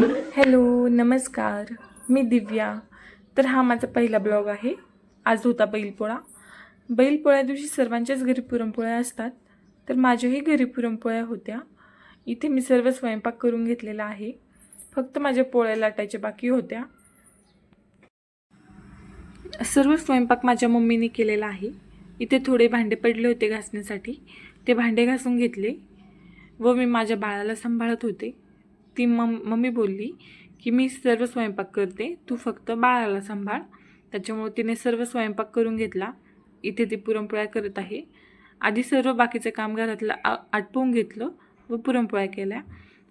Hello नमस्कार, मी दिव्या. तर हा माझा पहिला ब्लॉग आहे. आज होता बैलपोळा. बैलपोळ्या दिवशी सर्वांच्याच घरी पुरणपोळ्या असतात, तर माझ्याही घरी पुरणपोळ्या होत्या. इथे मी सर्व स्वयंपाक करून घेतलेला आहे, फक्त माझ्या पोळ्या लाटायच्या बाकी होत्या. सर्व स्वयंपाक माझ्या मम्मीने केलेला आहे. इथे थोडे भांडे पडले होते घासण्यासाठी, ते भांडे घासून घेतले व मी माझ्या बाळाला सांभाळत होते. ती मम्मी बोलली की मी सर्व स्वयंपाक करते, तू फक्त बाळाला सांभाळ. त्याच्यामुळे तिने सर्व स्वयंपाक करून घेतला. इथे ती पुरणपोळ्या करत आहे. आधी सर्व बाकीचं काम घरातलं आटपून घेतलं व पुरणपोळ्या केल्या.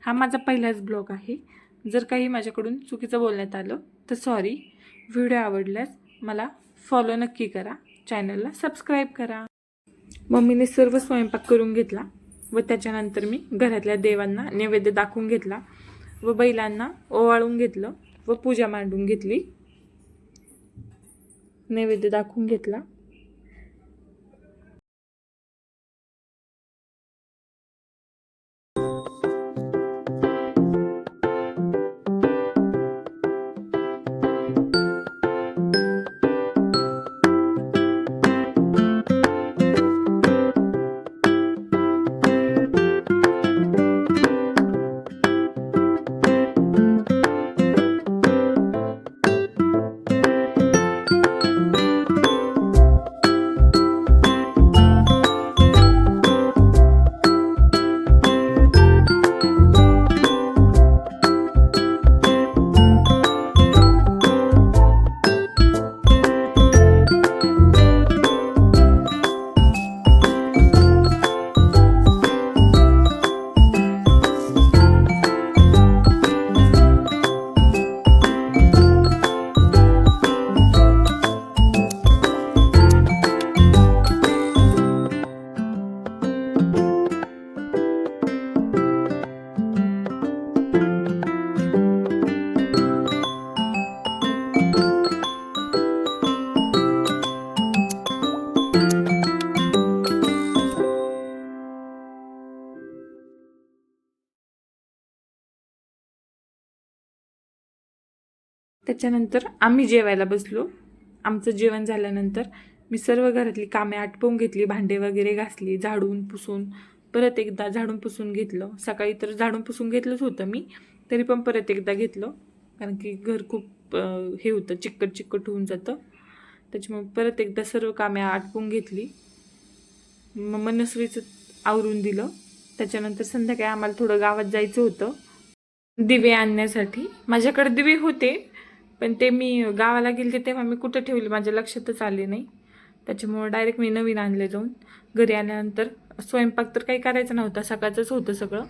हा माझा पहिलाच ब्लॉग आहे. जर काही माझ्याकडून चुकीचं बोलण्यात आलं तर सॉरी. व्हिडिओ आवडल्यास मला फॉलो नक्की करा, चॅनलला सबस्क्राईब करा. मम्मीने सर्व स्वयंपाक करून घेतला व त्याच्यानंतर मी घरातल्या देवांना नैवेद्य दाखवून घेतला व बैलांना ओवाळून घेतलं व पूजा मांडून घेतली. नैवेद्य दाखवून घेतला. त्याच्यानंतर आम्ही जेवायला बसलो. आमचं जेवण झाल्यानंतर मी सर्व घरातली कामे आटपून घेतली. भांडे वगैरे घासली, झाडून पुसून परत एकदा झाडून पुसून घेतलं. सकाळी तर झाडून पुसून घेतलंच होतं मी, तरी पण परत एकदा घेतलं, कारण की घर खूप हे होतं, चिकट होऊन जातं. त्याच्यामुळे परत एकदा सर्व कामे आटपून घेतली. मग मनस्वीचं आवरून दिलं. त्याच्यानंतर संध्याकाळी आम्हाला थोडं गावात जायचं होतं दिवे आणण्यासाठी. माझ्याकडे दिवे होते, पण ते मी गावाला गेले तेव्हा मी कुठं ठेवले माझ्या लक्षातच आले नाही. त्याच्यामुळे डायरेक्ट मी नवीन आणले जाऊन. घरी आल्यानंतर स्वयंपाक तर काही करायचं नव्हता, सकाळचंच होतं सगळं,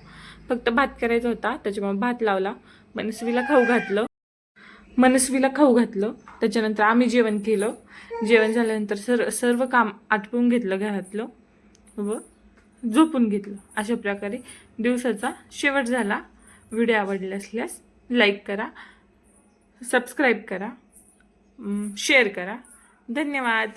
फक्त भात करायचा होता. त्याच्यामुळे भात लावला, मनस्वीला खाऊ घातलं. त्याच्यानंतर आम्ही जेवण केलं. जेवण झाल्यानंतर सर्व काम आटपून घेतलं घरातलं व झोपून घेतलं. अशा प्रकारे दिवसाचा शेवट झाला. व्हिडिओ आवडला असल्यास लाईक करा, सबस्क्राईब करा, शेअर करा. धन्यवाद.